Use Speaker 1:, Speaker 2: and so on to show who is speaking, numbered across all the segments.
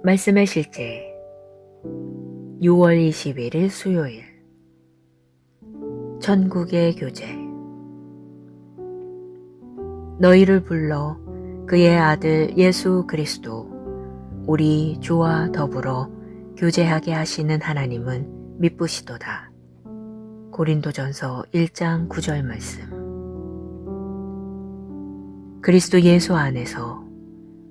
Speaker 1: 말씀의 실제 6월 21일 수요일 천국의 교제. 너희를 불러 그의 아들 예수 그리스도 우리 주와 더불어 교제하게 하시는 하나님은 미쁘시도다. 고린도전서 1장 9절 말씀. 그리스도 예수 안에서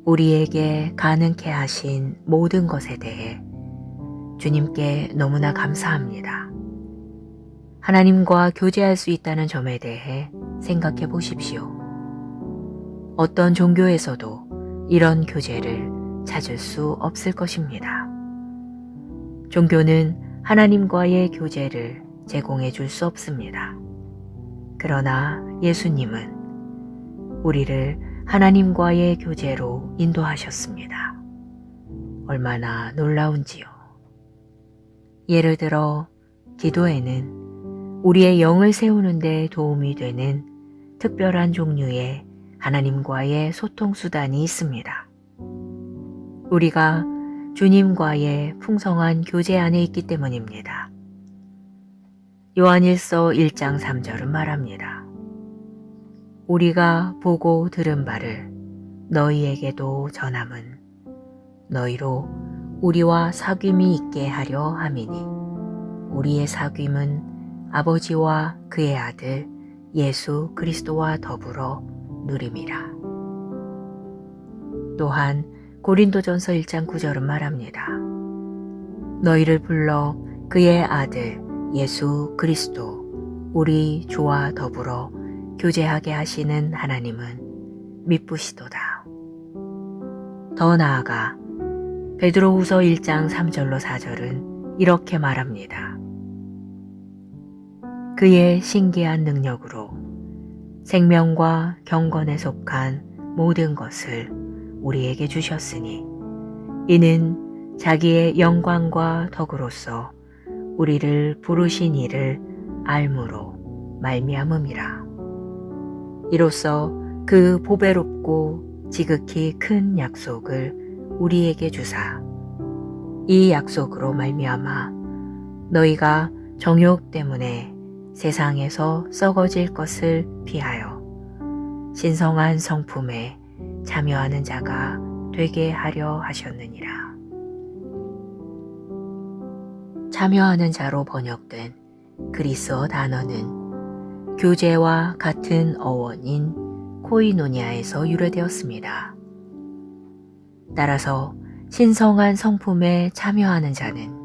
Speaker 1: 우리에게 가능케 하신 모든 것에 대해 주님께 너무나 감사합니다. 하나님과 교제할 수 있다는 점에 대해 생각해 보십시오. 어떤 종교에서도 이런 교제를 찾을 수 없을 것입니다. 종교는 하나님과의 교제를 제공해 줄 수 없습니다. 그러나 예수님은 우리를 하나님과의 교제로 인도하셨습니다. 얼마나 놀라운지요. 예를 들어 기도에는 우리의 영을 세우는 데 도움이 되는 특별한 종류의 하나님과의 소통 수단이 있습니다. 우리가 주님과의 풍성한 교제 안에 있기 때문입니다. 요한일서 1장 3절은 말합니다. 우리가 보고 들은 바를 너희에게도 전함은 너희로 우리와 사귐이 있게 하려 함이니 우리의 사귐은 아버지와 그의 아들 예수 그리스도와 더불어 누림이라. 또한 고린도전서 1장 9절은 말합니다. 너희를 불러 그의 아들 예수 그리스도 우리 주와 더불어 교제하게 하시는 하나님은 미쁘시도다. 더 나아가 베드로후서 1장 3절로 4절은 이렇게 말합니다. 그의 신기한 능력으로 생명과 경건에 속한 모든 것을 우리에게 주셨으니 이는 자기의 영광과 덕으로서 우리를 부르신 이를 알므로 말미암음이라. 이로써 그 보배롭고 지극히 큰 약속을 우리에게 주사 이 약속으로 말미암아 너희가 정욕 때문에 세상에서 썩어질 것을 피하여 신성한 성품에 참여하는 자가 되게 하려 하셨느니라. 참여하는 자로 번역된 그리스어 단어는 교제와 같은 어원인 코이노니아에서 유래되었습니다. 따라서 신성한 성품에 참여하는 자는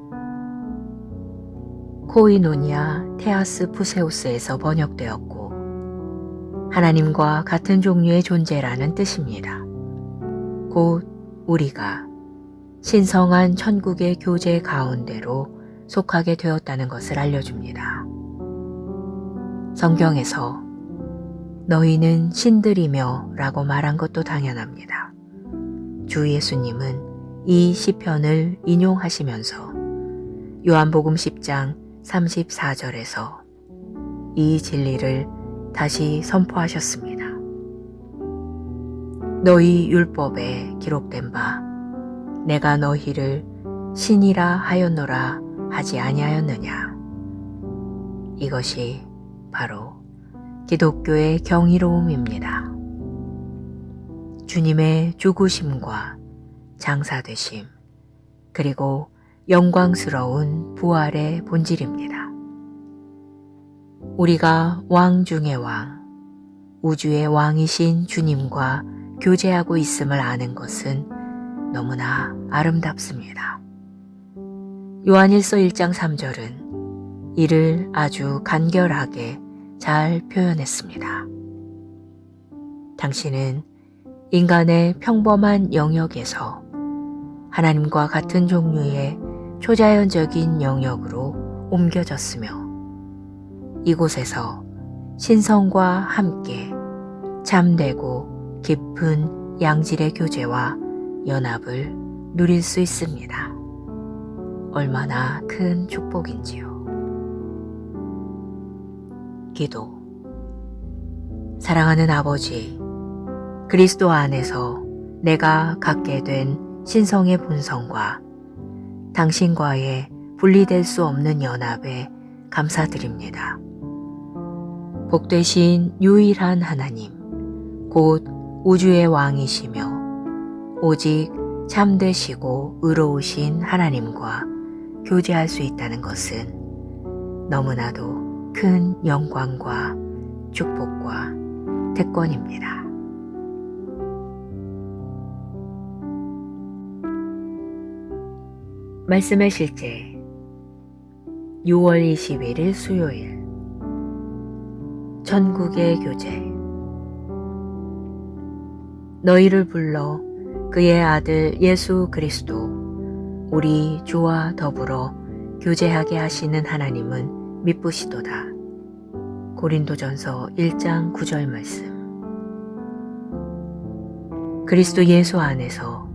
Speaker 1: 코이노니아 테아스 푸세우스에서 번역되었고 하나님과 같은 종류의 존재라는 뜻입니다. 곧 우리가 신성한 천국의 교제 가운데로 속하게 되었다는 것을 알려줍니다. 성경에서 너희는 신들이며 라고 말한 것도 당연합니다. 주 예수님은 이 시편을 인용하시면서 요한복음 10장 34절에서 이 진리를 다시 선포하셨습니다. 너희 율법에 기록된 바 내가 너희를 신이라 하였노라 하지 아니하였느냐. 이것이 바로 기독교의 경이로움입니다. 주님의 죽으심과 장사되심 그리고 영광스러운 부활의 본질입니다. 우리가 왕 중의 왕, 우주의 왕이신 주님과 교제하고 있음을 아는 것은 너무나 아름답습니다. 요한일서 1장 3절은 이를 아주 간결하게 잘 표현했습니다. 당신은 인간의 평범한 영역에서 하나님과 같은 종류의 초자연적인 영역으로 옮겨졌으며 이곳에서 신성과 함께 참되고 깊은 양질의 교제와 연합을 누릴 수 있습니다. 얼마나 큰 축복인지요. 기도. 사랑하는 아버지, 그리스도 안에서 내가 갖게 된 신성의 본성과 당신과의 분리될 수 없는 연합에 감사드립니다. 복되신 유일한 하나님, 곧 우주의 왕이시며 오직 참되시고 의로우신 하나님과 교제할 수 있다는 것은 너무나도 큰 영광과 축복과 특권입니다. 말씀의 실제 6월 21일 수요일 천국의 교제. 너희를 불러 그의 아들 예수 그리스도 우리 주와 더불어 교제하게 하시는 하나님은 미쁘시도다. 고린도전서 1장 9절 말씀. 그리스도 예수 안에서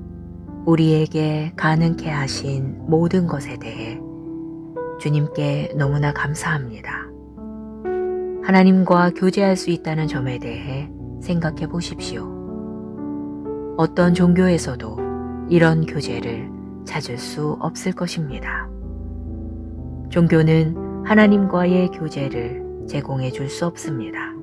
Speaker 1: 우리에게 가능케 하신 모든 것에 대해 주님께 너무나 감사합니다. 하나님과 교제할 수 있다는 점에 대해 생각해 보십시오. 어떤 종교에서도 이런 교제를 찾을 수 없을 것입니다. 종교는 하나님과의 교제를 제공해 줄 수 없습니다.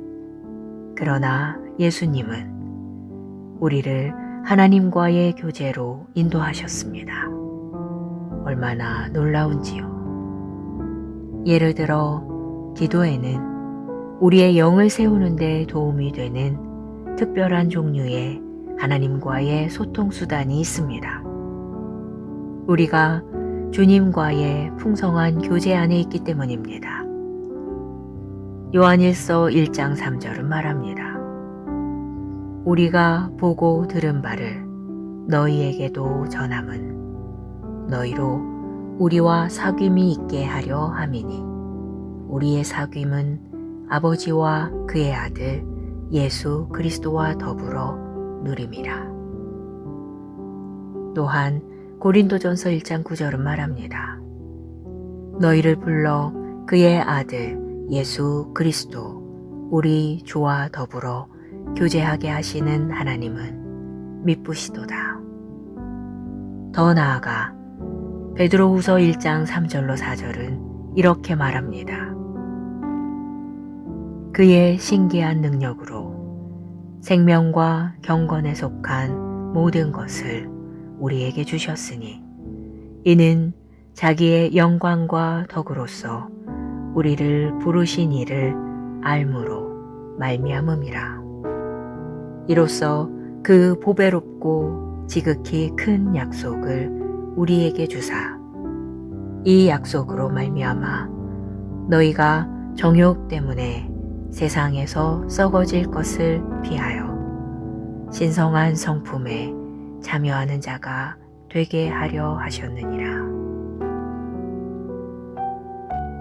Speaker 1: 그러나 예수님은 우리를 하나님과의 교제로 인도하셨습니다. 얼마나 놀라운지요. 예를 들어 기도에는 우리의 영을 세우는 데 도움이 되는 특별한 종류의 하나님과의 소통 수단이 있습니다. 우리가 주님과의 풍성한 교제 안에 있기 때문입니다. 요한일서 1장 3절은 말합니다. 우리가 보고 들은 바를 너희에게도 전함은 너희로 우리와 사귐이 있게 하려 함이니 우리의 사귐은 아버지와 그의 아들 예수 그리스도와 더불어 누림이라. 또한 고린도전서 1장 9절은 말합니다. 너희를 불러 그의 아들 예수 그리스도 우리 주와 더불어 교제하게 하시는 하나님은 미쁘시도다. 더 나아가 베드로후서 1장 3절로 4절은 이렇게 말합니다. 그의 신기한 능력으로 생명과 경건에 속한 모든 것을 우리에게 주셨으니 이는 자기의 영광과 덕으로서 우리를 부르신 이를 알므로 말미암음이라. 이로써 그 보배롭고 지극히 큰 약속을 우리에게 주사 이 약속으로 말미암아 너희가 정욕 때문에 세상에서 썩어질 것을 피하여 신성한 성품에 참여하는 자가 되게 하려 하셨느니라.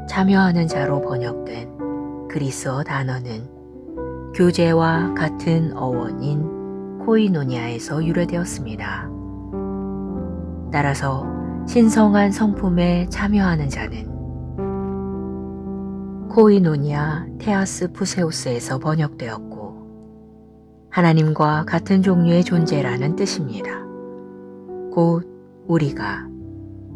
Speaker 1: 참여하는 자로 번역된 그리스어 단어는 교제와 같은 어원인 코이노니아에서 유래되었습니다. 따라서 신성한 성품에 참여하는 자는 코이노니아 테아스 푸세우스에서 번역되었고 하나님과 같은 종류의 존재라는 뜻입니다. 곧 우리가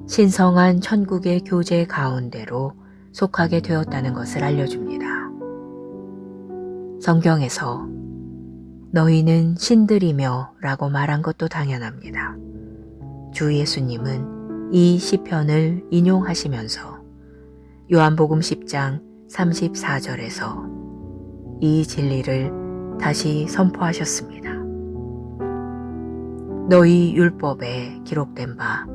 Speaker 1: 신성한 천국의 교제 가운데로 속하게 되었다는 것을 알려줍니다. 성경에서 너희는 신들이며 라고 말한 것도 당연합니다. 주 예수님은 이 시편을 인용하시면서 요한복음 10장 34절에서 이 진리를 다시 선포하셨습니다. 너희 율법에 기록된 바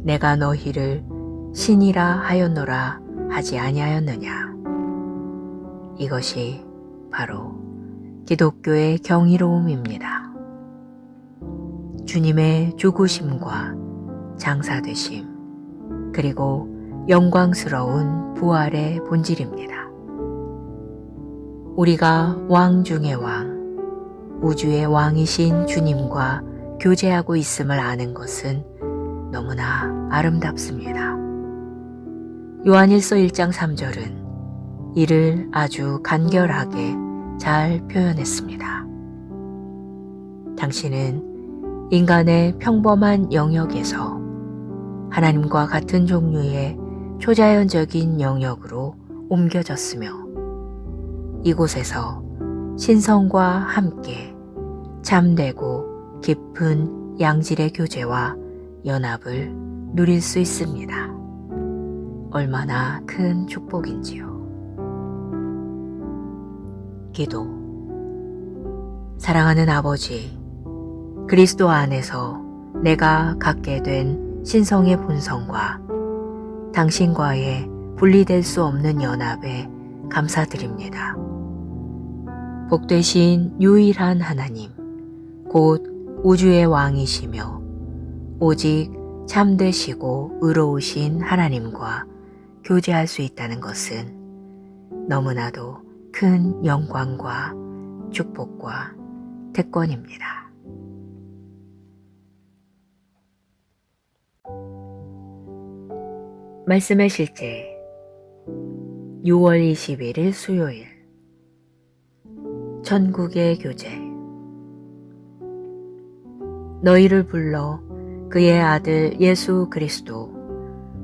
Speaker 1: 내가 너희를 신이라 하였노라 하지 아니하였느냐. 이것이 바로 기독교의 경이로움입니다. 주님의 죽으심과 장사되심 그리고 영광스러운 부활의 본질입니다. 우리가 왕 중의 왕, 우주의 왕이신 주님과 교제하고 있음을 아는 것은 너무나 아름답습니다. 요한일서 1장 3절은 이를 아주 간결하게 잘 표현했습니다. 당신은 인간의 평범한 영역에서 하나님과 같은 종류의 초자연적인 영역으로 옮겨졌으며 이곳에서 신성과 함께 참되고 깊은 양질의 교제와 연합을 누릴 수 있습니다. 얼마나 큰 축복인지요. 기도. 사랑하는 아버지, 그리스도 안에서 내가 갖게 된 신성의 본성과 당신과의 분리될 수 없는 연합에 감사드립니다. 복되신 유일한 하나님, 곧 우주의 왕이시며 오직 참되시고 의로우신 하나님과 교제할 수 있다는 것은 너무나도 큰 영광과 축복과 특권입니다. 말씀의 실제 6월 21일 수요일 천국의 교제. 너희를 불러 그의 아들 예수 그리스도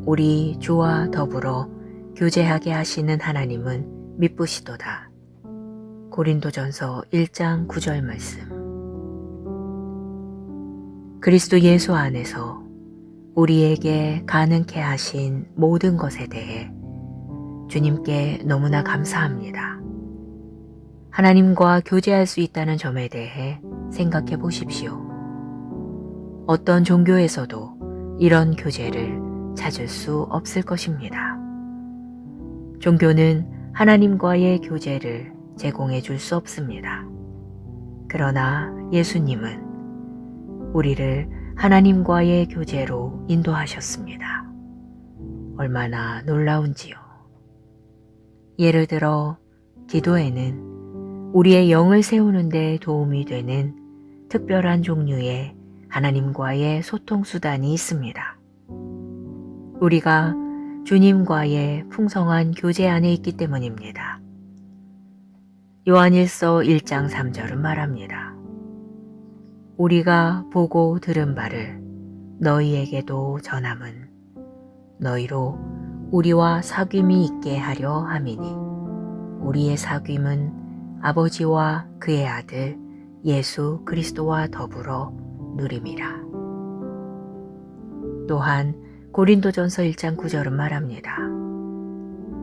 Speaker 1: 우리 주와 더불어 교제하게 하시는 하나님은 미쁘시도다. 고린도전서 1장 9절 말씀. 그리스도 예수 안에서 우리에게 가능케 하신 모든 것에 대해 주님께 너무나 감사합니다. 하나님과 교제할 수 있다는 점에 대해 생각해 보십시오. 어떤 종교에서도 이런 교제를 찾을 수 없을 것입니다. 종교는 하나님과의 교제를 제공해 줄 수 없습니다. 그러나 예수님은 우리를 하나님과의 교제로 인도하셨습니다. 얼마나 놀라운지요. 예를 들어 기도에는 우리의 영을 세우는 데 도움이 되는 특별한 종류의 하나님과의 소통 수단이 있습니다. 우리가 주님과의 풍성한 교제 안에 있기 때문입니다. 요한일서 1장 3절은 말합니다. 우리가 보고 들은 바를 너희에게도 전함은 너희로 우리와 사귐이 있게 하려 함이니 우리의 사귐은 아버지와 그의 아들 예수 그리스도와 더불어 누림이라. 또한 고린도전서 1장 9절은 말합니다.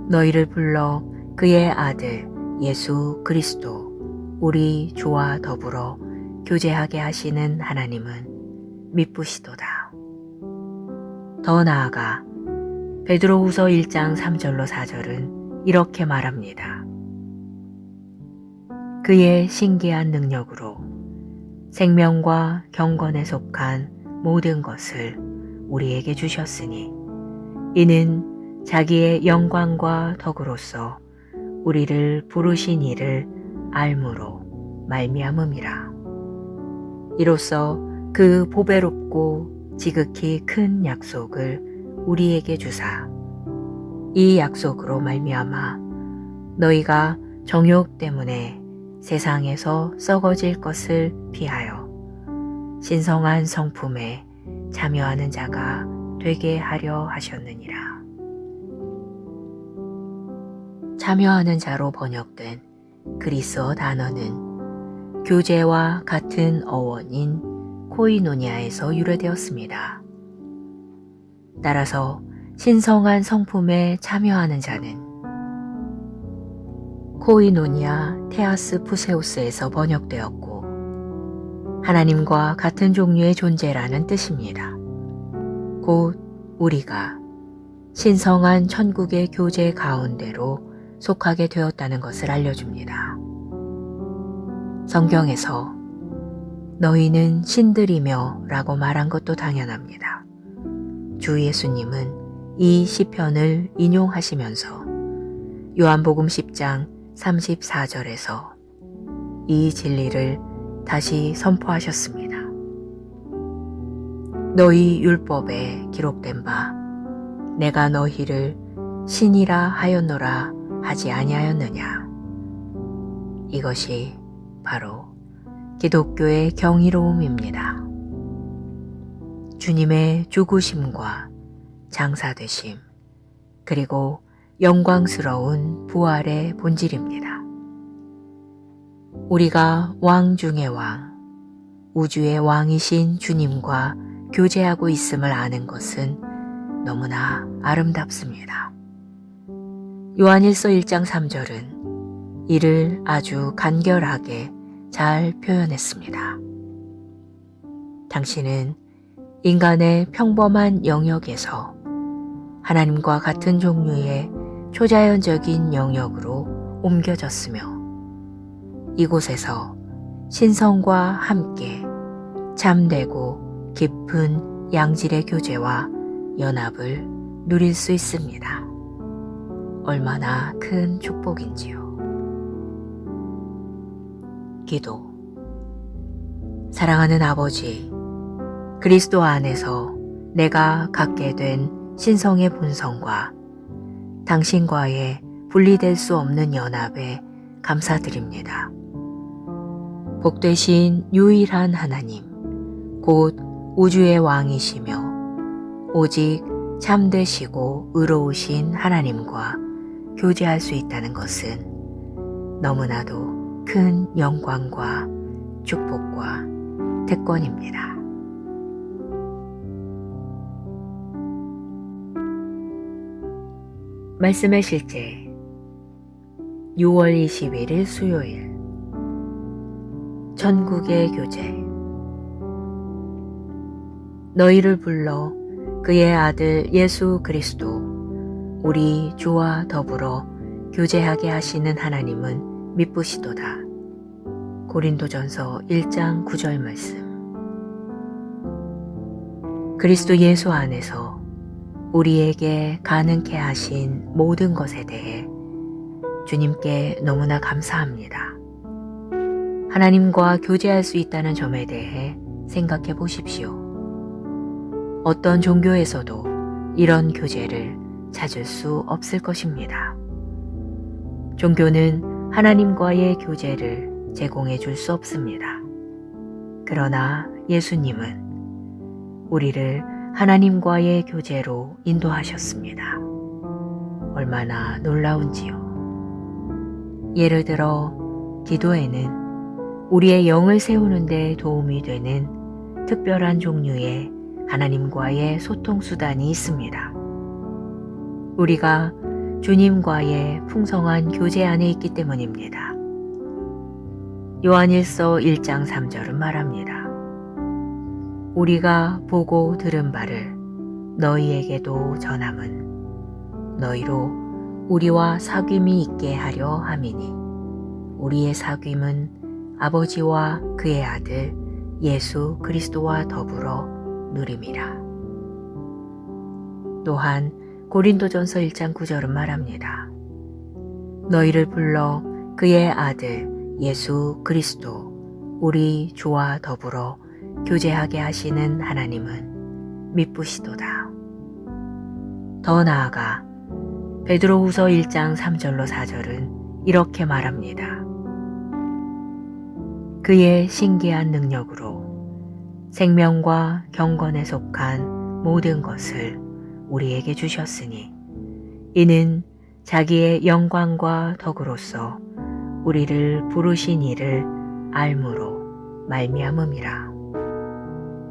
Speaker 1: 너희를 불러 그의 아들 예수 그리스도 우리 주와 더불어 교제하게 하시는 하나님은 미쁘시도다. 더 나아가 베드로후서 1장 3절로 4절은 이렇게 말합니다. 그의 신기한 능력으로 생명과 경건에 속한 모든 것을 우리에게 주셨으니 이는 자기의 영광과 덕으로서 우리를 부르신 이를 알므로 말미암음이라. 이로써 그 보배롭고 지극히 큰 약속을 우리에게 주사 이 약속으로 말미암아 너희가 정욕 때문에 세상에서 썩어질 것을 피하여 신성한 성품에 참여하는 자가 되게 하려 하셨느니라. 참여하는 자로 번역된 그리스어 단어는 교제와 같은 어원인 코이노니아에서 유래되었습니다. 따라서 신성한 성품에 참여하는 자는 코이노니아 테아스 푸세우스에서 번역되었고 하나님과 같은 종류의 존재라는 뜻입니다. 곧 우리가 신성한 천국의 교제 가운데로 속하게 되었다는 것을 알려줍니다. 성경에서 너희는 신들이며 라고 말한 것도 당연합니다. 주 예수님은 이 시편을 인용하시면서 요한복음 10장 34절에서 이 진리를 다시 선포하셨습니다. 너희 율법에 기록된 바 내가 너희를 신이라 하였노라 하지 아니하였느냐. 이것이 바로 기독교의 경이로움입니다. 주님의 죽으심과 장사되심, 그리고 영광스러운 부활의 본질입니다. 우리가 왕 중의 왕, 우주의 왕이신 주님과 교제하고 있음을 아는 것은 너무나 아름답습니다. 요한일서 1장 3절은 이를 아주 간결하게 잘 표현했습니다. 당신은 인간의 평범한 영역에서 하나님과 같은 종류의 초자연적인 영역으로 옮겨졌으며 이곳에서 신성과 함께 참되고 깊은 양질의 교제와 연합을 누릴 수 있습니다. 얼마나 큰 축복인지요. 기도. 사랑하는 아버지, 그리스도 안에서 내가 갖게 된 신성의 본성과 당신과의 분리될 수 없는 연합에 감사드립니다. 복되신 유일한 하나님, 곧 우주의 왕이시며 오직 참되시고 의로우신 하나님과 교제할 수 있다는 것은 너무나도 큰 영광과 축복과 특권입니다. 말씀의 실제 6월 21일 수요일 천국의 교제. 너희를 불러 그의 아들 예수 그리스도 우리 주와 더불어 교제하게 하시는 하나님은 미쁘시도다. 고린도전서 1장 9절 말씀. 그리스도 예수 안에서 우리에게 가능케 하신 모든 것에 대해 주님께 너무나 감사합니다. 하나님과 교제할 수 있다는 점에 대해 생각해 보십시오. 어떤 종교에서도 이런 교제를 찾을 수 없을 것입니다. 종교는 하나님과의 교제를 제공해 줄 수 없습니다. 그러나 예수님은 우리를 하나님과의 교제로 인도하셨습니다. 얼마나 놀라운지요. 예를 들어 기도에는 우리의 영을 세우는 데 도움이 되는 특별한 종류의 하나님과의 소통 수단이 있습니다. 우리가 주님과의 풍성한 교제 안에 있기 때문입니다. 요한일서 1장 3절은 말합니다. 우리가 보고 들은 바를 너희에게도 전함은 너희로 우리와 사귐이 있게 하려 함이니 우리의 사귐은 아버지와 그의 아들 예수 그리스도와 더불어 누림이라. 또한 고린도전서 1장 9절은 말합니다. 너희를 불러 그의 아들 예수 그리스도 우리 주와 더불어 교제하게 하시는 하나님은 미쁘시도다. 더 나아가 베드로후서 1장 3절로 4절은 이렇게 말합니다. 그의 신기한 능력으로 생명과 경건에 속한 모든 것을 우리에게 주셨으니 이는 자기의 영광과 덕으로서 우리를 부르신 이를 알므로 말미암음이라.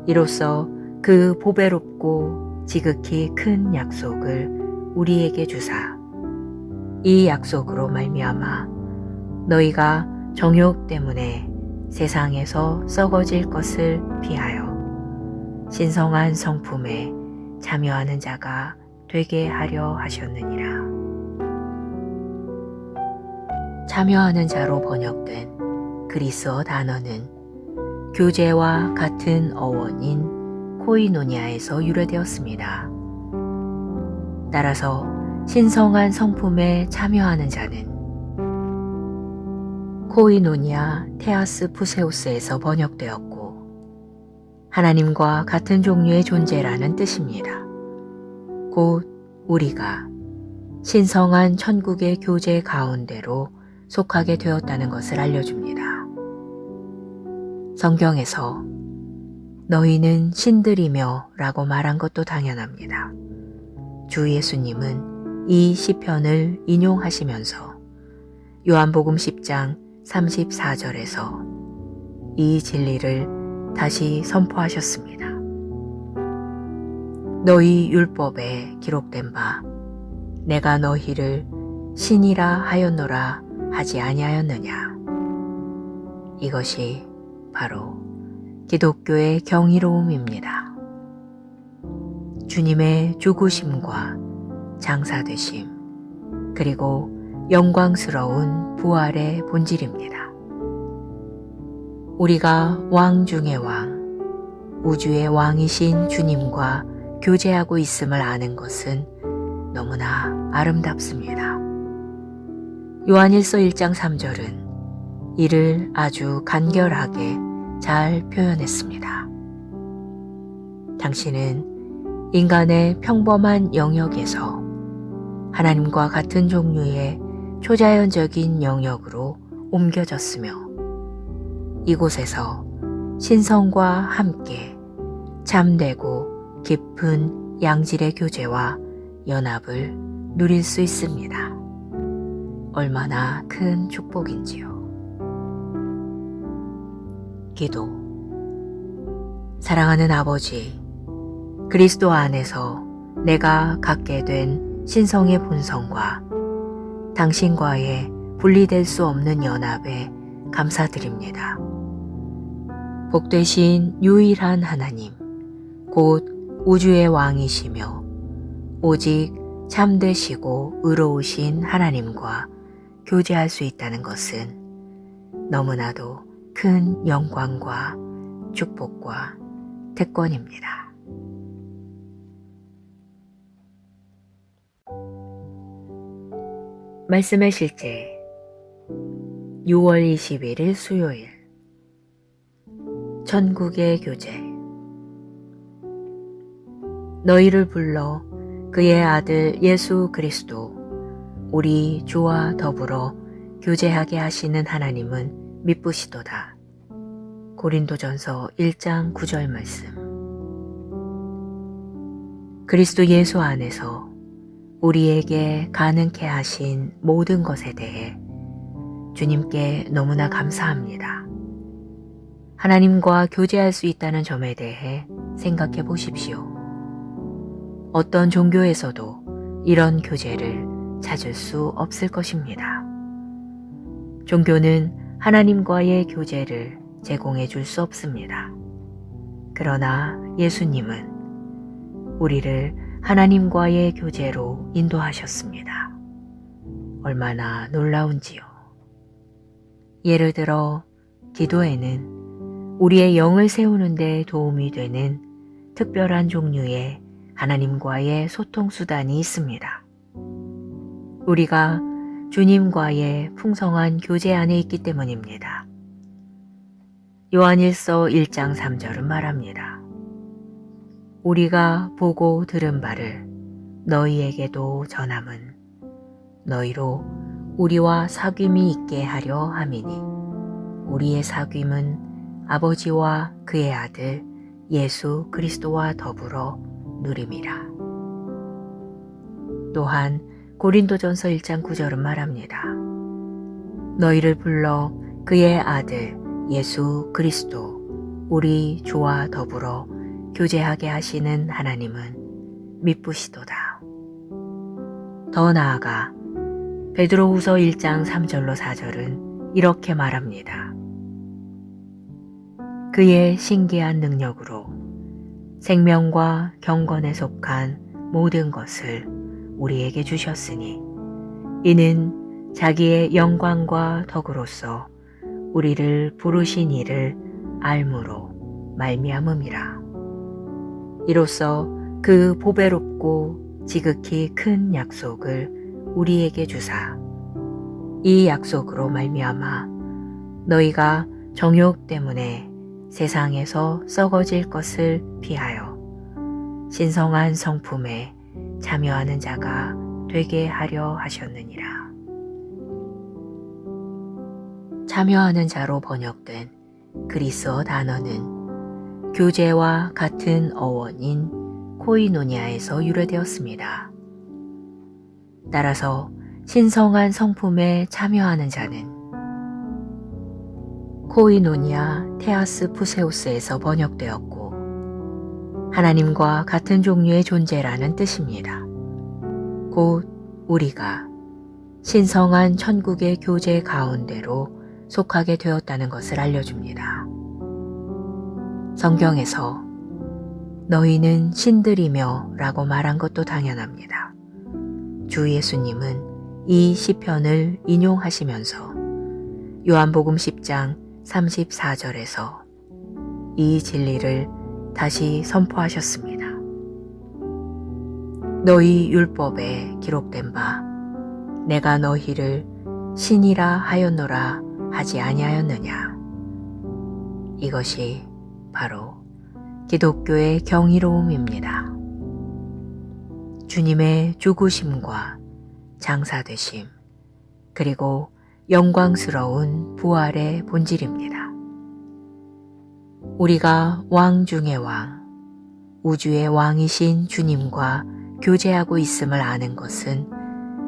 Speaker 1: 이로써 그 보배롭고 지극히 큰 약속을 우리에게 주사 이 약속으로 말미암아 너희가 정욕 때문에 세상에서 썩어질 것을 피하여 신성한 성품에 참여하는 자가 되게 하려 하셨느니라. 참여하는 자로 번역된 그리스어 단어는 교제와 같은 어원인 코이노니아에서 유래되었습니다. 따라서 신성한 성품에 참여하는 자는 코이노니아 테아스 푸세우스에서 번역되었고 하나님과 같은 종류의 존재라는 뜻입니다. 곧 우리가 신성한 천국의 교제 가운데로 속하게 되었다는 것을 알려줍니다. 성경에서 너희는 신들이며 라고 말한 것도 당연합니다. 주 예수님은 이 시편을 인용하시면서 요한복음 10장 34절에서 이 진리를 다시 선포하셨습니다. 너희 율법에 기록된 바 내가 너희를 신이라 하였노라 하지 아니하였느냐. 이것이 바로 기독교의 경이로움입니다. 주님의 죽으심과 장사되심 그리고 영광스러운 부활의 본질입니다. 우리가 왕 중의 왕, 우주의 왕이신 주님과 교제하고 있음을 아는 것은 너무나 아름답습니다. 요한일서 1장 3절은 이를 아주 간결하게 잘 표현했습니다. 당신은 인간의 평범한 영역에서 하나님과 같은 종류의 초자연적인 영역으로 옮겨졌으며 이곳에서 신성과 함께 참되고 깊은 양질의 교제와 연합을 누릴 수 있습니다. 얼마나 큰 축복인지요. 기도. 사랑하는 아버지, 그리스도 안에서 내가 갖게 된 신성의 본성과 당신과의 분리될 수 없는 연합에 감사드립니다. 복되신 유일한 하나님, 곧 우주의 왕이시며 오직 참되시고 의로우신 하나님과 교제할 수 있다는 것은 너무나도 큰 영광과 축복과 특권입니다. 말씀의 실제 6월 21일 수요일 천국의 교제. 너희를 불러 그의 아들 예수 그리스도 우리 주와 더불어 교제하게 하시는 하나님은 미쁘시도다. 고린도전서 1장 9절 말씀. 그리스도 예수 안에서 우리에게 가능케 하신 모든 것에 대해 주님께 너무나 감사합니다. 하나님과 교제할 수 있다는 점에 대해 생각해 보십시오. 어떤 종교에서도 이런 교제를 찾을 수 없을 것입니다. 종교는 하나님과의 교제를 제공해 줄 수 없습니다. 그러나 예수님은 우리를 하나님과의 교제로 인도하셨습니다. 얼마나 놀라운지요. 예를 들어 기도에는 우리의 영을 세우는 데 도움이 되는 특별한 종류의 하나님과의 소통 수단이 있습니다. 우리가 주님과의 풍성한 교제 안에 있기 때문입니다. 요한일서 1장 3절은 말합니다. 우리가 보고 들은 바를 너희에게도 전함은 너희로 우리와 사귐이 있게 하려 함이니 우리의 사귐은 아버지와 그의 아들 예수 그리스도와 더불어 누림이라. 또한 고린도전서 1장 9절은 말합니다. 너희를 불러 그의 아들 예수 그리스도 우리 주와 더불어 교제하게 하시는 하나님은 미쁘시도다. 더 나아가 베드로후서 1장 3절로 4절은 이렇게 말합니다. 그의 신기한 능력으로 생명과 경건에 속한 모든 것을 우리에게 주셨으니 이는 자기의 영광과 덕으로서 우리를 부르신 이를 알므로 말미암음이라. 이로써 그 보배롭고 지극히 큰 약속을 우리에게 주사 이 약속으로 말미암아 너희가 정욕 때문에 세상에서 썩어질 것을 피하여 신성한 성품에 참여하는 자가 되게 하려 하셨느니라. 참여하는 자로 번역된 그리스어 단어는 교제와 같은 어원인 코이노니아에서 유래되었습니다. 따라서 신성한 성품에 참여하는 자는 코이노니아 테아스 푸세우스에서 번역되었고 하나님과 같은 종류의 존재라는 뜻입니다. 곧 우리가 신성한 천국의 교제 가운데로 속하게 되었다는 것을 알려줍니다. 성경에서 너희는 신들이며 라고 말한 것도 당연합니다. 주 예수님은 이 시편을 인용하시면서 요한복음 10장 34절에서 이 진리를 다시 선포하셨습니다. 너희 율법에 기록된 바 내가 너희를 신이라 하였노라 하지 아니하였느냐. 이것이 바로 기독교의 경이로움입니다. 주님의 죽으심과 장사되심 그리고 영광스러운 부활의 본질입니다. 우리가 왕 중의 왕, 우주의 왕이신 주님과 교제하고 있음을 아는 것은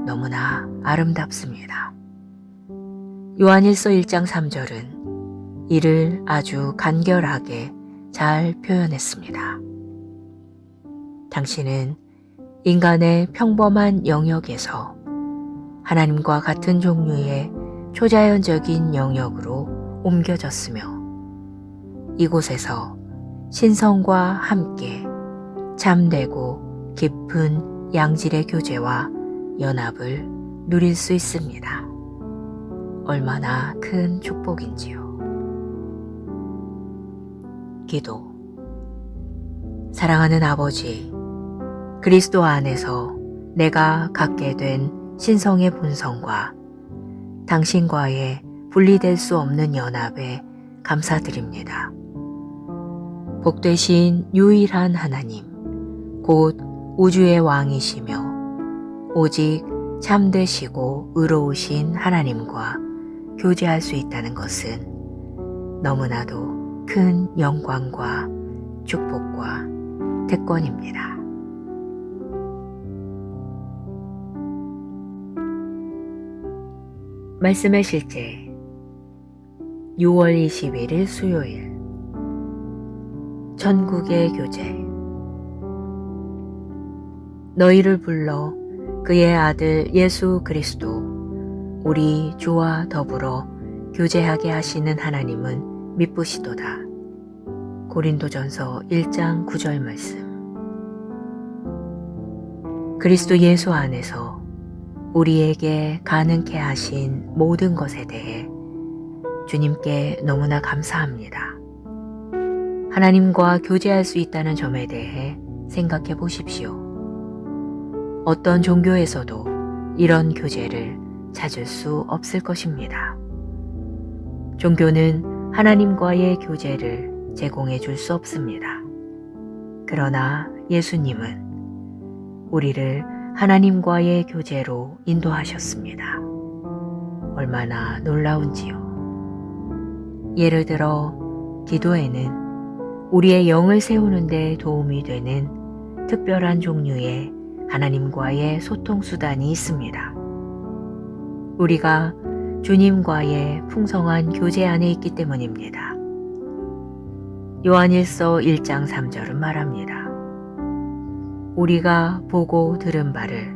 Speaker 1: 너무나 아름답습니다. 요한일서 1장 3절은 이를 아주 간결하게 잘 표현했습니다. 당신은 인간의 평범한 영역에서 하나님과 같은 종류의 초자연적인 영역으로 옮겨졌으며 이곳에서 신성과 함께 참되고 깊은 양질의 교제와 연합을 누릴 수 있습니다. 얼마나 큰 축복인지요. 기도. 사랑하는 아버지, 그리스도 안에서 내가 갖게 된 신성의 본성과 당신과의 분리될 수 없는 연합에 감사드립니다. 복되신 유일한 하나님, 곧 우주의 왕이시며 오직 참되시고 의로우신 하나님과 교제할 수 있다는 것은 너무나도 큰 영광과 축복과 특권입니다. 말씀의 실제 6월 21일 수요일 천국의 교제. 너희를 불러 그의 아들 예수 그리스도 우리 주와 더불어 교제하게 하시는 하나님은 미쁘시도다. 고린도전서 1장 9절 말씀. 그리스도 예수 안에서 우리에게 가능케 하신 모든 것에 대해 주님께 너무나 감사합니다. 하나님과 교제할 수 있다는 점에 대해 생각해 보십시오. 어떤 종교에서도 이런 교제를 찾을 수 없을 것입니다. 종교는 하나님과의 교제를 제공해 줄 수 없습니다. 그러나 예수님은 우리를 하나님과의 교제로 인도하셨습니다. 얼마나 놀라운지요. 예를 들어 기도에는 우리의 영을 세우는 데 도움이 되는 특별한 종류의 하나님과의 소통 수단이 있습니다. 우리가 주님과의 풍성한 교제 안에 있기 때문입니다. 요한일서 1장 3절은 말합니다. 우리가 보고 들은 바를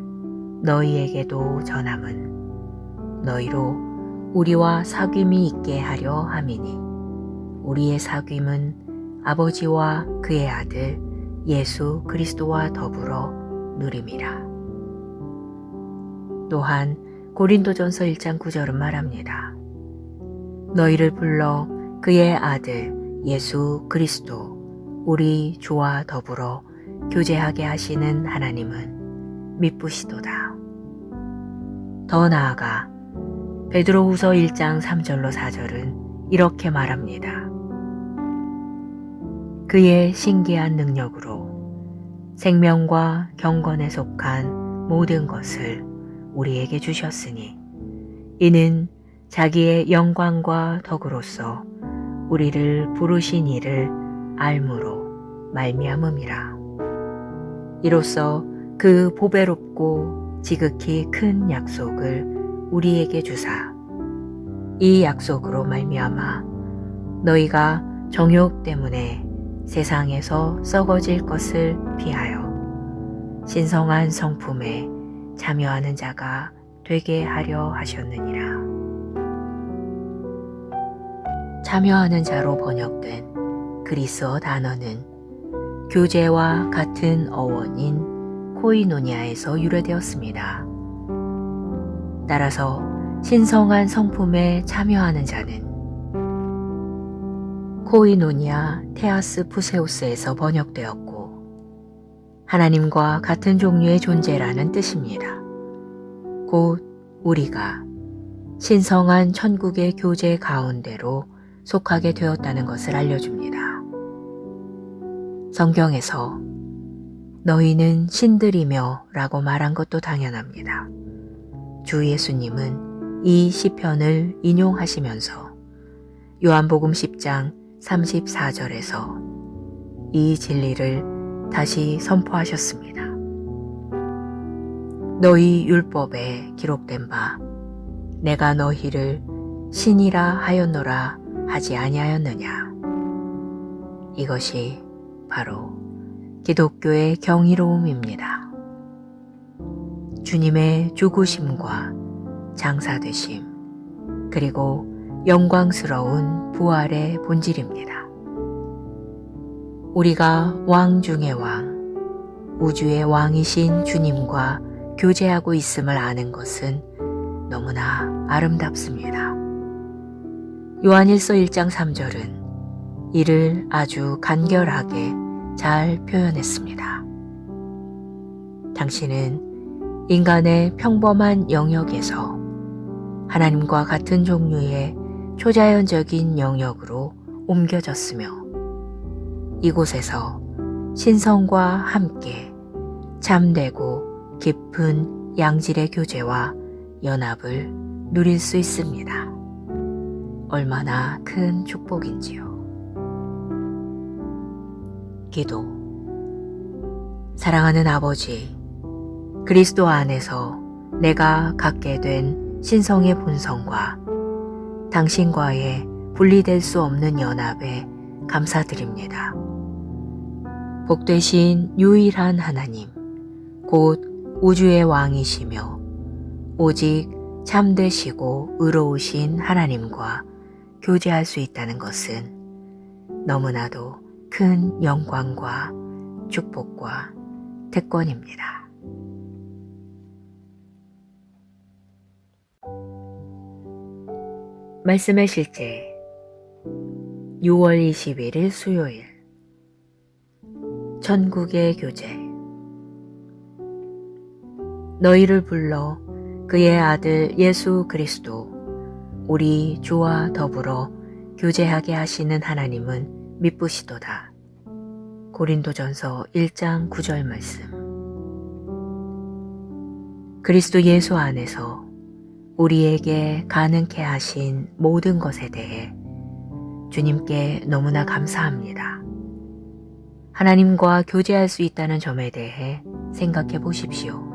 Speaker 1: 너희에게도 전함은 너희로 우리와 사귐이 있게 하려 함이니 우리의 사귐은 아버지와 그의 아들 예수 그리스도와 더불어 누림이라. 또한 고린도전서 1장 9절은 말합니다. 너희를 불러 그의 아들 예수 그리스도 우리 주와 더불어 교제하게 하시는 하나님은 미쁘시도다. 더 나아가 베드로후서 1장 3절로 4절은 이렇게 말합니다. 그의 신기한 능력으로 생명과 경건에 속한 모든 것을 우리에게 주셨으니 이는 자기의 영광과 덕으로서 우리를 부르신 이를 알므로 말미암음이라. 이로써 그 보배롭고 지극히 큰 약속을 우리에게 주사 이 약속으로 말미암아 너희가 정욕 때문에 세상에서 썩어질 것을 피하여 신성한 성품에 참여하는 자가 되게 하려 하셨느니라. 참여하는 자로 번역된 그리스어 단어는 교제와 같은 어원인 코이노니아에서 유래되었습니다. 따라서 신성한 성품에 참여하는 자는 코이노니아 테아스 푸세우스에서 번역되었고 하나님과 같은 종류의 존재라는 뜻입니다. 곧 우리가 신성한 천국의 교제 가운데로 속하게 되었다는 것을 알려줍니다. 성경에서 너희는 신들이며 라고 말한 것도 당연합니다. 주 예수님은 이 시편을 인용하시면서 요한복음 10장 34절에서 이 진리를 다시 선포하셨습니다. 너희 율법에 기록된 바 내가 너희를 신이라 하였노라 하지 아니하였느냐. 이것이 바로 기독교의 경이로움입니다. 주님의 죽으심과 장사되심 그리고 영광스러운 부활의 본질입니다. 우리가 왕 중의 왕, 우주의 왕이신 주님과 교제하고 있음을 아는 것은 너무나 아름답습니다. 요한일서 1장 3절은 이를 아주 간결하게 잘 표현했습니다. 당신은 인간의 평범한 영역에서 하나님과 같은 종류의 초자연적인 영역으로 옮겨졌으며 이곳에서 신성과 함께 참되고 깊은 양질의 교제와 연합을 누릴 수 있습니다. 얼마나 큰 축복인지요. 기도. 사랑하는 아버지, 그리스도 안에서 내가 갖게 된 신성의 본성과 당신과의 분리될 수 없는 연합에 감사드립니다. 복되신 유일한 하나님, 곧 우주의 왕이시며 오직 참되시고 의로우신 하나님과 교제할 수 있다는 것은 너무나도 큰 영광과 축복과 특권입니다. 말씀의 실제 6월 21일 수요일 천국의 교제. 너희를 불러 그의 아들 예수 그리스도 우리 주와 더불어 교제하게 하시는 하나님은 미쁘시도다. 고린도전서 1장 9절 말씀. 그리스도 예수 안에서 우리에게 가능케 하신 모든 것에 대해 주님께 너무나 감사합니다. 하나님과 교제할 수 있다는 점에 대해 생각해 보십시오.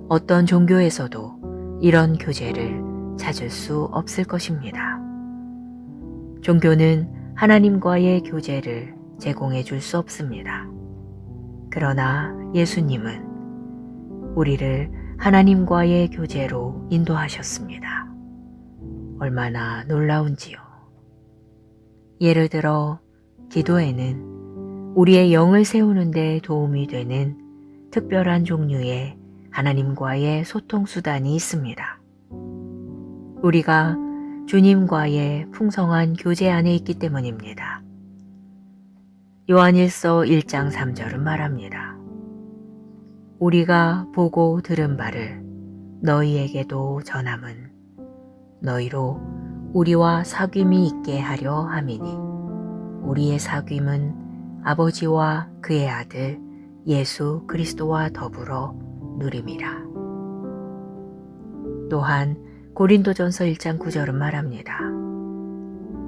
Speaker 1: 어떤 종교에서도 이런 교제를 찾을 수 없을 것입니다. 종교는 하나님과의 교제를 제공해 줄 수 없습니다. 그러나 예수님은 우리를 하나님과의 교제로 인도하셨습니다. 얼마나 놀라운지요. 예를 들어 기도에는 우리의 영을 세우는 데 도움이 되는 특별한 종류의 하나님과의 소통 수단이 있습니다. 우리가 주님과의 풍성한 교제 안에 있기 때문입니다. 요한일서 1장 3절은 말합니다. 우리가 보고 들은 바를 너희에게도 전함은 너희로 우리와 사귐이 있게 하려 함이니 우리의 사귐은 아버지와 그의 아들 예수 그리스도와 더불어 누림이라. 또한 고린도전서 1장 9절은 말합니다.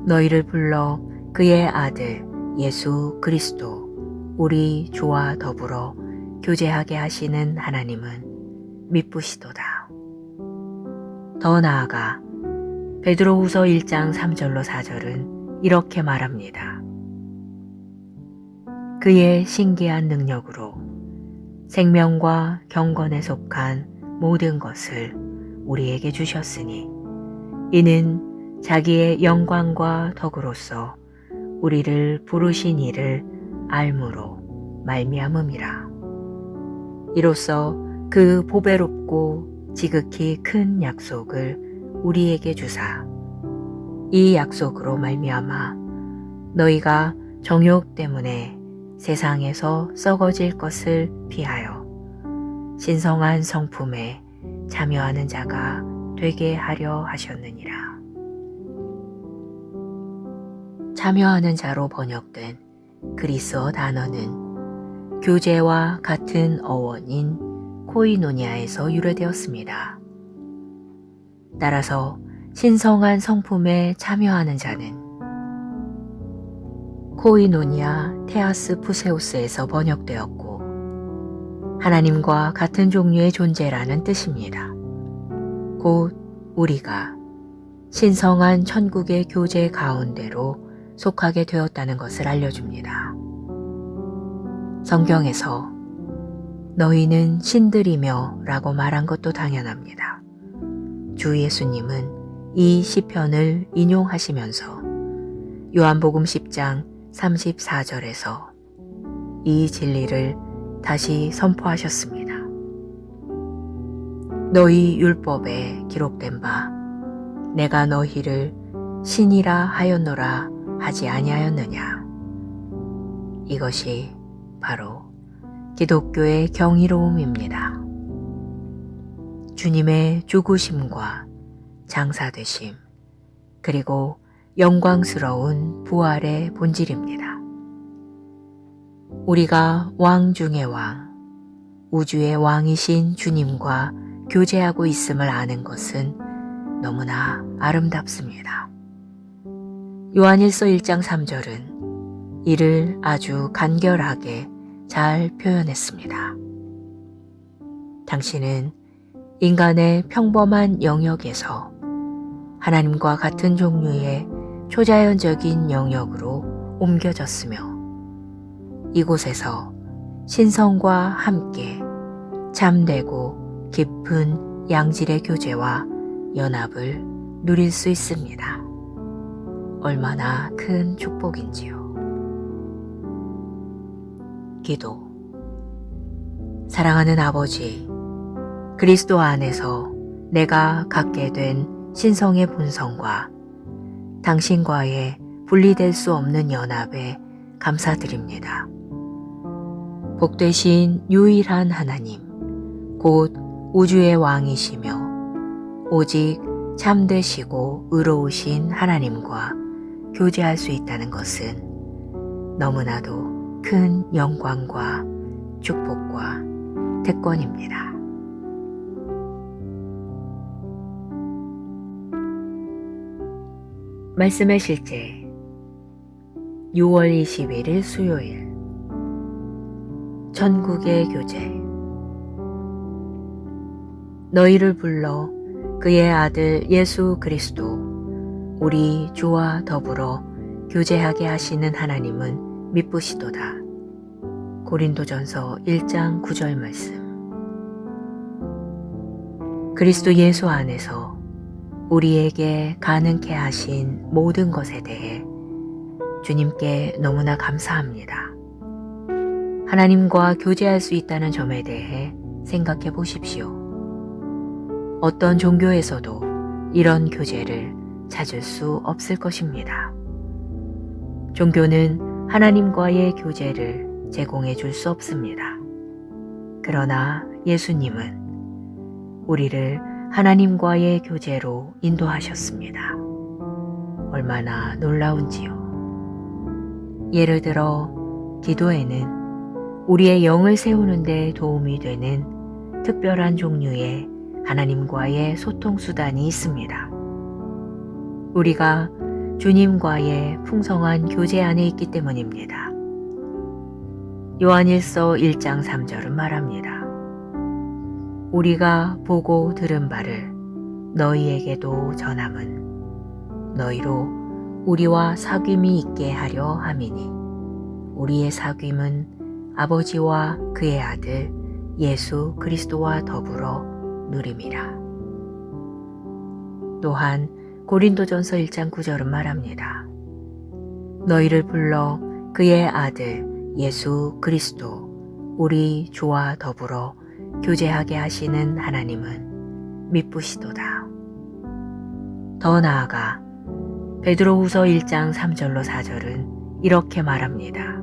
Speaker 1: 너희를 불러 그의 아들 예수 그리스도 우리 주와 더불어 교제하게 하시는 하나님은 미쁘시도다. 더 나아가 베드로후서 1장 3절로 4절은 이렇게 말합니다. 그의 신기한 능력으로 생명과 경건에 속한 모든 것을 우리에게 주셨으니 이는 자기의 영광과 덕으로서 우리를 부르신 이를 알므로 말미암음이라. 이로써 그 보배롭고 지극히 큰 약속을 우리에게 주사 이 약속으로 말미암아 너희가 정욕 때문에 세상에서 썩어질 것을 피하여 신성한 성품에 참여하는 자가 되게 하려 하셨느니라. 참여하는 자로 번역된 그리스어 단어는 교제와 같은 어원인 코이노니아에서 유래되었습니다. 따라서 신성한 성품에 참여하는 자는 코이노니아 테아스 푸세우스에서 번역되었고 하나님과 같은 종류의 존재라는 뜻입니다. 곧 우리가 신성한 천국의 교제 가운데로 속하게 되었다는 것을 알려줍니다. 성경에서 너희는 신들이며 라고 말한 것도 당연합니다. 주 예수님은 이 시편을 인용하시면서 요한복음 10장 34절에서 이 진리를 다시 선포하셨습니다. 너희 율법에 기록된 바 내가 너희를 신이라 하였노라 하지 아니하였느냐. 이것이 바로 기독교의 경이로움입니다. 주님의 죽으심과 장사되심 그리고 영광스러운 부활의 본질입니다. 우리가 왕 중의 왕, 우주의 왕이신 주님과 교제하고 있음을 아는 것은 너무나 아름답습니다. 요한일서 1장 3절은 이를 아주 간결하게 잘 표현했습니다. 당신은 인간의 평범한 영역에서 하나님과 같은 종류의 초자연적인 영역으로 옮겨졌으며 이곳에서 신성과 함께 참되고 깊은 양질의 교제와 연합을 누릴 수 있습니다. 얼마나 큰 축복인지요. 기도. 사랑하는 아버지, 그리스도 안에서 내가 갖게 된 신성의 본성과 당신과의 분리될 수 없는 연합에 감사드립니다. 복되신 유일한 하나님, 곧 우주의 왕이시며 오직 참되시고 의로우신 하나님과 교제할 수 있다는 것은 너무나도 큰 영광과 축복과 특권입니다. 말씀의 실제 6월 21일 수요일 천국의 교제. 너희를 불러 그의 아들 예수 그리스도 우리 주와 더불어 교제하게 하시는 하나님은 미쁘시도다. 고린도전서 1장 9절 말씀. 그리스도 예수 안에서 우리에게 가능케 하신 모든 것에 대해 주님께 너무나 감사합니다. 하나님과 교제할 수 있다는 점에 대해 생각해 보십시오. 어떤 종교에서도 이런 교제를 찾을 수 없을 것입니다. 종교는 하나님과의 교제를 제공해 줄 수 없습니다. 그러나 예수님은 우리를 하나님과의 교제로 인도하셨습니다. 얼마나 놀라운지요. 예를 들어 기도에는 우리의 영을 세우는 데 도움이 되는 특별한 종류의 하나님과의 소통 수단이 있습니다. 우리가 주님과의 풍성한 교제 안에 있기 때문입니다. 요한일서 1장 3절은 말합니다. 우리가 보고 들은 바를 너희에게도 전함은 너희로 우리와 사귐이 있게 하려 함이니 우리의 사귐은 아버지와 그의 아들 예수 그리스도와 더불어 누림이라. 또한 고린도전서 1장 9절은 말합니다. 너희를 불러 그의 아들 예수 그리스도 우리 주와 더불어 교제하게 하시는 하나님은 미쁘시도다. 더 나아가 베드로후서 1장 3절로 4절은 이렇게 말합니다.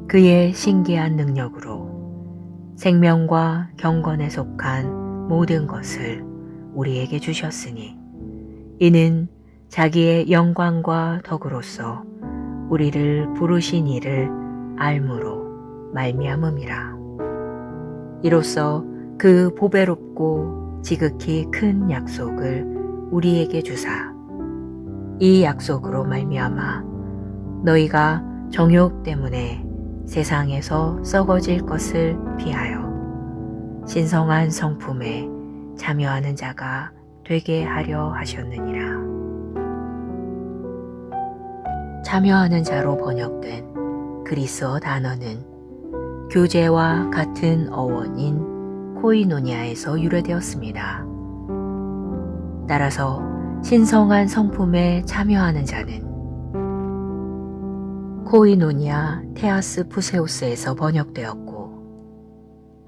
Speaker 1: 그의 신기한 능력으로 생명과 경건에 속한 모든 것을 우리에게 주셨으니 이는 자기의 영광과 덕으로서 우리를 부르신 이를 알므로 말미암음이라. 이로써 그 보배롭고 지극히 큰 약속을 우리에게 주사 이 약속으로 말미암아 너희가 정욕 때문에 세상에서 썩어질 것을 피하여 신성한 성품에 참여하는 자가 되게 하려 하셨느니라. 참여하는 자로 번역된 그리스어 단어는 교제와 같은 어원인 코이노니아에서 유래되었습니다. 따라서 신성한 성품에 참여하는 자는 코이노니아 테아스 푸세우스에서 번역되었고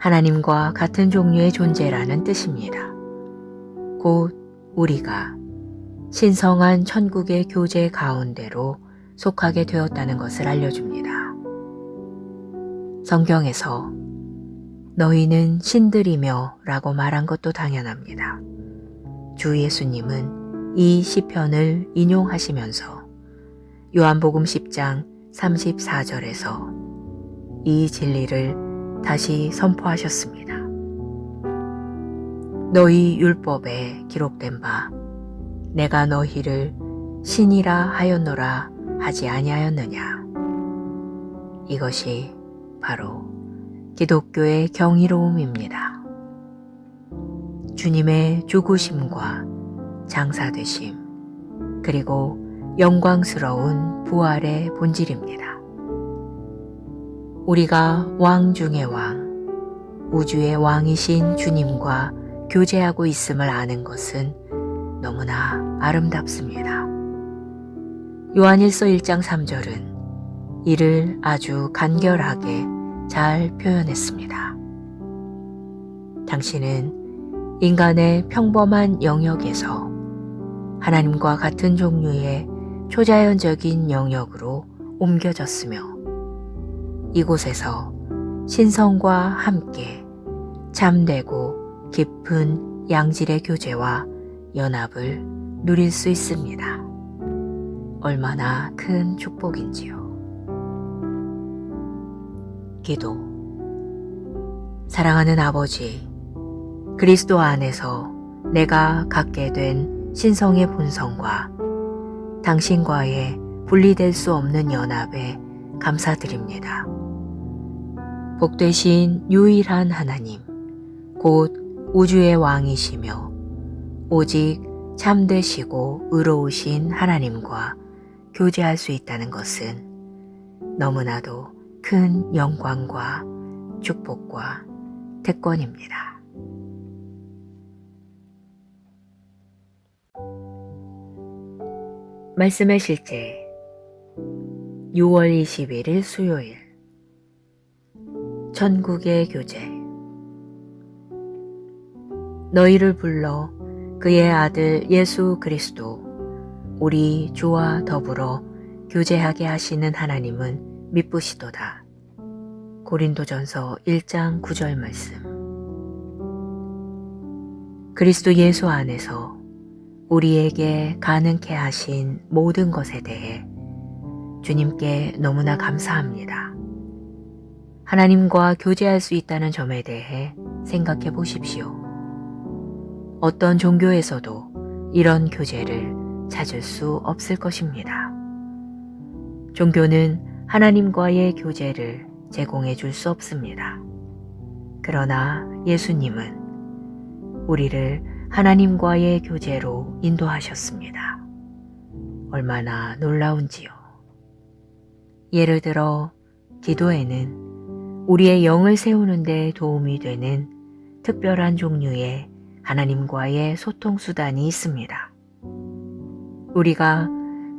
Speaker 1: 하나님과 같은 종류의 존재라는 뜻입니다. 곧 우리가 신성한 천국의 교제 가운데로 속하게 되었다는 것을 알려줍니다. 성경에서 너희는 신들이며 라고 말한 것도 당연합니다. 주 예수님은 이 시편을 인용하시면서 요한복음 10장 34절에서 이 진리를 다시 선포하셨습니다. 너희 율법에 기록된 바 내가 너희를 신이라 하였노라 하지 아니하였느냐. 이것이 바로 기독교의 경이로움입니다. 주님의 죽으심과 장사되심 그리고 영광스러운 부활의 본질입니다. 우리가 왕 중의 왕, 우주의 왕이신 주님과 교제하고 있음을 아는 것은 너무나 아름답습니다. 요한일서 1장 3절은 이를 아주 간결하게 잘 표현했습니다. 당신은 인간의 평범한 영역에서 하나님과 같은 종류의 초자연적인 영역으로 옮겨졌으며 이곳에서 신성과 함께 참되고 깊은 양질의 교제와 연합을 누릴 수 있습니다. 얼마나 큰 축복인지요. 기도. 사랑하는 아버지, 그리스도 안에서 내가 갖게 된 신성의 본성과 당신과의 분리될 수 없는 연합에 감사드립니다. 복되신 유일한 하나님, 곧 우주의 왕이시며 오직 참되시고 의로우신 하나님과 교제할 수 있다는 것은 너무나도 큰 영광과 축복과 특권입니다. 말씀의 실제 6월 21일 수요일 천국의 교제. 너희를 불러 그의 아들 예수 그리스도 우리 주와 더불어 교제하게 하시는 하나님은 미쁘시도다. 고린도전서 1장 9절 말씀. 그리스도 예수 안에서 우리에게 가능케 하신 모든 것에 대해 주님께 너무나 감사합니다. 하나님과 교제할 수 있다는 점에 대해 생각해 보십시오. 어떤 종교에서도 이런 교제를 찾을 수 없을 것입니다. 종교는 하나님과의 교제를 제공해 줄 수 없습니다. 그러나 예수님은 우리를 하나님과의 교제로 인도하셨습니다. 얼마나 놀라운지요. 예를 들어 기도에는 우리의 영을 세우는 데 도움이 되는 특별한 종류의 하나님과의 소통 수단이 있습니다. 우리가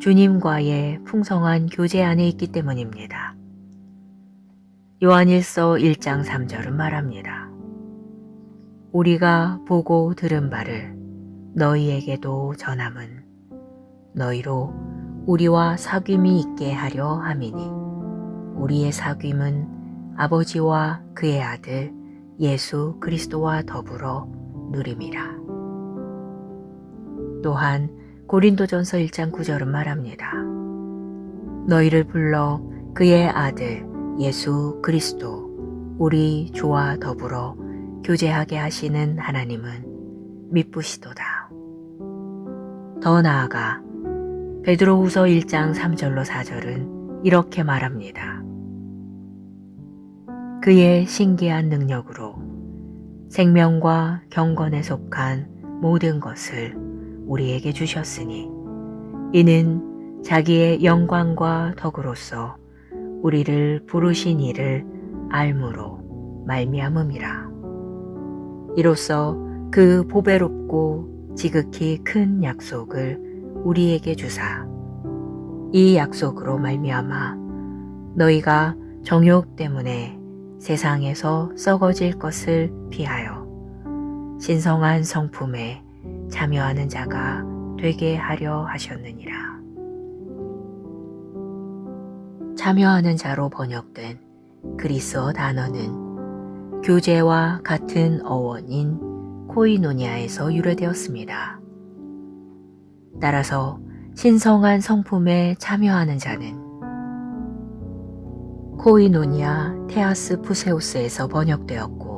Speaker 1: 주님과의 풍성한 교제 안에 있기 때문입니다. 요한일서 1장 3절은 말합니다. 우리가 보고 들은 바를 너희에게도 전함은 너희로 우리와 사귐이 있게 하려 함이니 우리의 사귐은 아버지와 그의 아들 예수 그리스도와 더불어 누림이라. 또한 고린도전서 1장 9절은 말합니다. 너희를 불러 그의 아들 예수 그리스도 우리 주와 더불어 교제하게 하시는 하나님은 미쁘시도다. 더 나아가 베드로후서 1장 3절로 4절은 이렇게 말합니다. 그의 신기한 능력으로 생명과 경건에 속한 모든 것을 우리에게 주셨으니 이는 자기의 영광과 덕으로서 우리를 부르신 이를 알므로 말미암음이라. 이로써 그 보배롭고 지극히 큰 약속을 우리에게 주사 이 약속으로 말미암아 너희가 정욕 때문에 세상에서 썩어질 것을 피하여 신성한 성품에 참여하는 자가 되게 하려 하셨느니라. 참여하는 자로 번역된 그리스어 단어는 교제와 같은 어원인 코이노니아에서 유래되었습니다. 따라서 신성한 성품에 참여하는 자는 코이노니아 테아스 푸세우스에서 번역되었고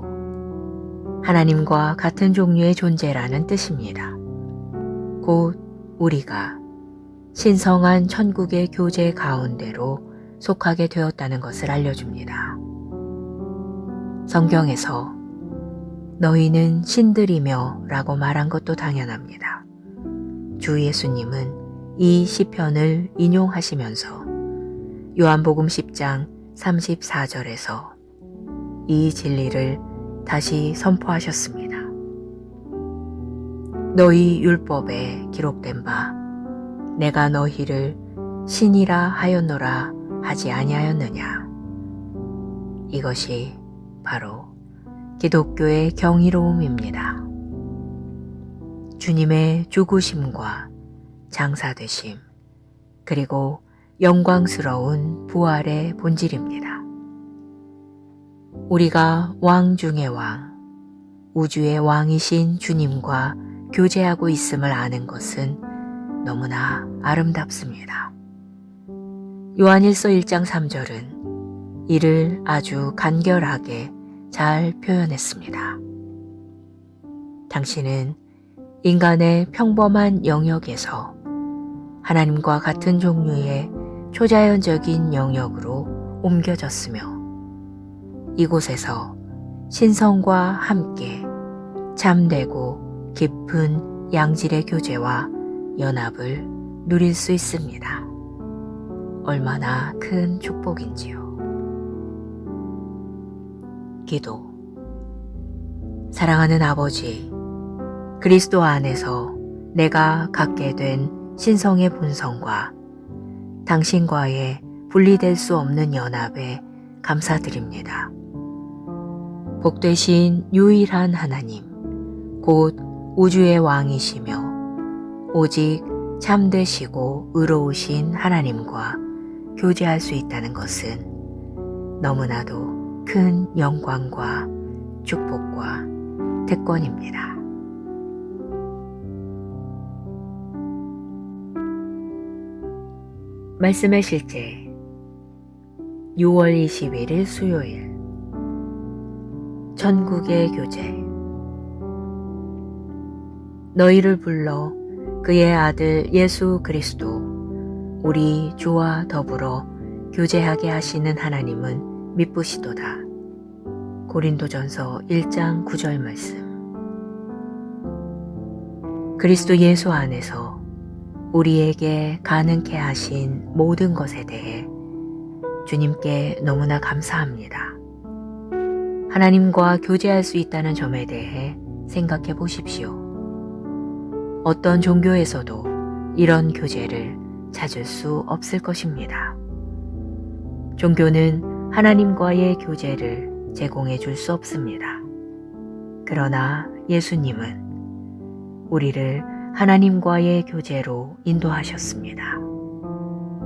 Speaker 1: 하나님과 같은 종류의 존재라는 뜻입니다. 곧 우리가 신성한 천국의 교제 가운데로 속하게 되었다는 것을 알려줍니다. 성경에서 너희는 신들이며 라고 말한 것도 당연합니다. 주 예수님은 이 시편을 인용하시면서 요한복음 10장 34절에서 이 진리를 다시 선포하셨습니다. 너희 율법에 기록된 바 내가 너희를 신이라 하였노라 하지 아니하였느냐. 이것이 바로 기독교의 경이로움입니다. 주님의 죽으심과 장사되심 그리고 영광스러운 부활의 본질입니다. 우리가 왕 중의 왕, 우주의 왕이신 주님과 교제하고 있음을 아는 것은 너무나 아름답습니다. 요한일서 1장 3절은 이를 아주 간결하게 잘 표현했습니다. 당신은 인간의 평범한 영역에서 하나님과 같은 종류의 초자연적인 영역으로 옮겨졌으며 이곳에서 신성과 함께 참되고 깊은 양질의 교제와 연합을 누릴 수 있습니다. 얼마나 큰 축복인지요. 기도. 사랑하는 아버지, 그리스도 안에서 내가 갖게 된 신성의 본성과 당신과의 분리될 수 없는 연합에 감사드립니다. 복되신 유일한 하나님, 곧 우주의 왕이시며 오직 참되시고 의로우신 하나님과 교제할 수 있다는 것은 너무나도 큰 영광과 축복과 특권입니다. 말씀의 실제 6월 21일 수요일 천국의 교제. 너희를 불러 그의 아들 예수 그리스도 우리 주와 더불어 교제하게 하시는 하나님은 미쁘시도다. 고린도전서 1장 9절 말씀. 그리스도 예수 안에서 우리에게 가능케 하신 모든 것에 대해 주님께 너무나 감사합니다. 하나님과 교제할 수 있다는 점에 대해 생각해 보십시오. 어떤 종교에서도 이런 교제를 찾을 수 없을 것입니다. 종교는 하나님과의 교제를 제공해 줄 수 없습니다. 그러나 예수님은 우리를 하나님과의 교제로 인도하셨습니다.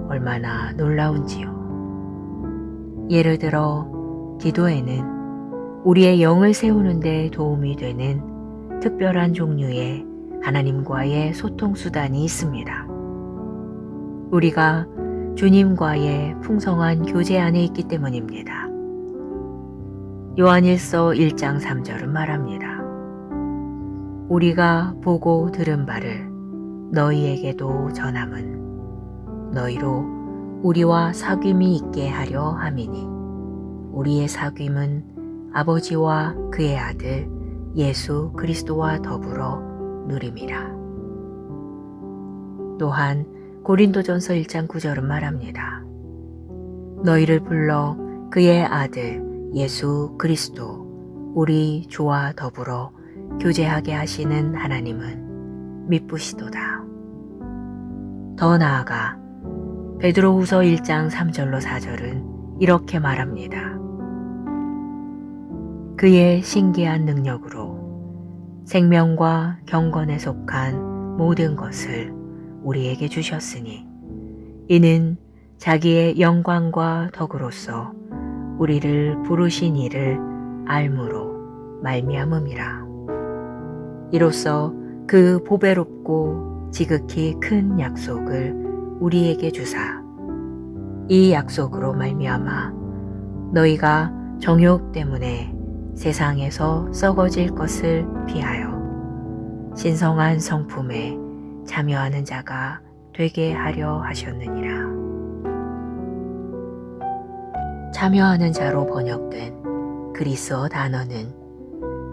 Speaker 1: 얼마나 놀라운지요. 예를 들어 기도에는 우리의 영을 세우는 데 도움이 되는 특별한 종류의 하나님과의 소통 수단이 있습니다. 우리가 주님과의 풍성한 교제 안에 있기 때문입니다. 요한일서 1장 3절은 말합니다. 우리가 보고 들은 바를 너희에게도 전함은 너희로 우리와 사귐이 있게 하려 함이니 우리의 사귐은 아버지와 그의 아들 예수 그리스도와 더불어 누림이라. 또한 고린도전서 1장 9절은 말합니다. 너희를 불러 그의 아들 예수 그리스도 우리 주와 더불어 교제하게 하시는 하나님은 미쁘시도다. 더 나아가 베드로후서 1장 3절로 4절은 이렇게 말합니다. 그의 신기한 능력으로 생명과 경건에 속한 모든 것을 우리에게 주셨으니 이는 자기의 영광과 덕으로서 우리를 부르신 이를 알므로 말미암음이라. 이로써 그 보배롭고 지극히 큰 약속을 우리에게 주사 이 약속으로 말미암아 너희가 정욕 때문에 세상에서 썩어질 것을 피하여 신성한 성품에 참여하는 자가 되게 하려 하셨느니라. 참여하는 자로 번역된 그리스어 단어는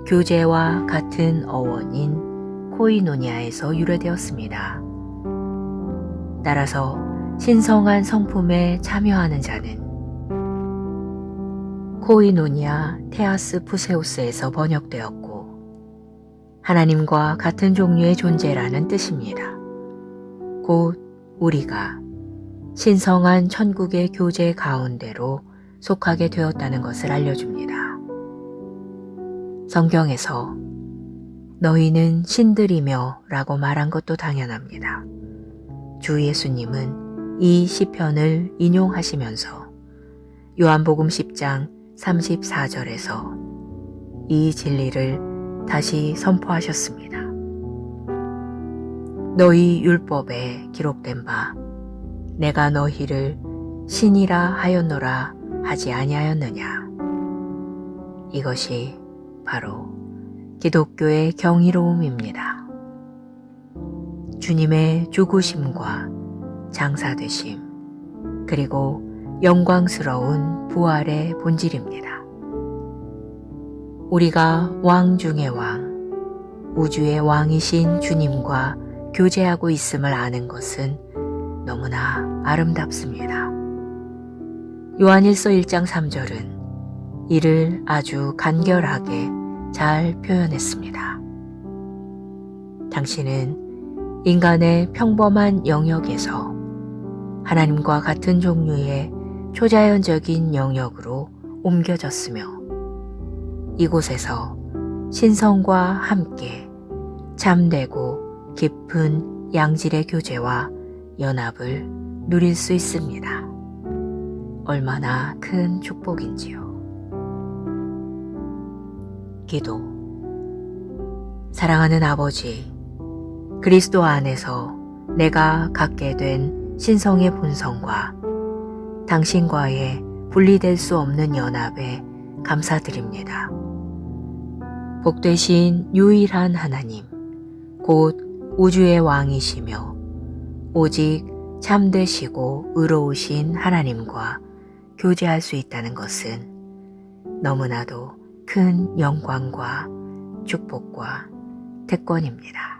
Speaker 1: 교제와 같은 어원인 코이노니아에서 유래되었습니다. 따라서 신성한 성품에 참여하는 자는 코이노니아 테아스 푸세우스에서 번역되었고 하나님과 같은 종류의 존재라는 뜻입니다. 곧 우리가 신성한 천국의 교제 가운데로 속하게 되었다는 것을 알려줍니다. 성경에서 너희는 신들이며 라고 말한 것도 당연합니다. 주 예수님은 이 시편을 인용하시면서 요한복음 10장 34절에서 이 진리를 다시 선포하셨습니다. 너희 율법에 기록된 바 내가 너희를 신이라 하였노라 하지 아니하였느냐. 이것이 바로 기독교의 경이로움입니다. 주님의 죽으심과 장사되심 그리고 영광스러운 부활의 본질입니다. 우리가 왕 중의 왕, 우주의 왕이신 주님과 교제하고 있음을 아는 것은 너무나 아름답습니다. 요한일서 1장 3절은 이를 아주 간결하게 잘 표현했습니다. 당신은 인간의 평범한 영역에서 하나님과 같은 종류의 초자연적인 영역으로 옮겨졌으며 이곳에서 신성과 함께 참되고 깊은 양질의 교제와 연합을 누릴 수 있습니다. 얼마나 큰 축복인지요. 기도. 사랑하는 아버지, 그리스도 안에서 내가 갖게 된 신성의 본성과 당신과의 분리될 수 없는 연합에 감사드립니다. 복되신 유일한 하나님, 곧 우주의 왕이시며 오직 참되시고 의로우신 하나님과 교제할 수 있다는 것은 너무나도 큰 영광과 축복과 특권입니다.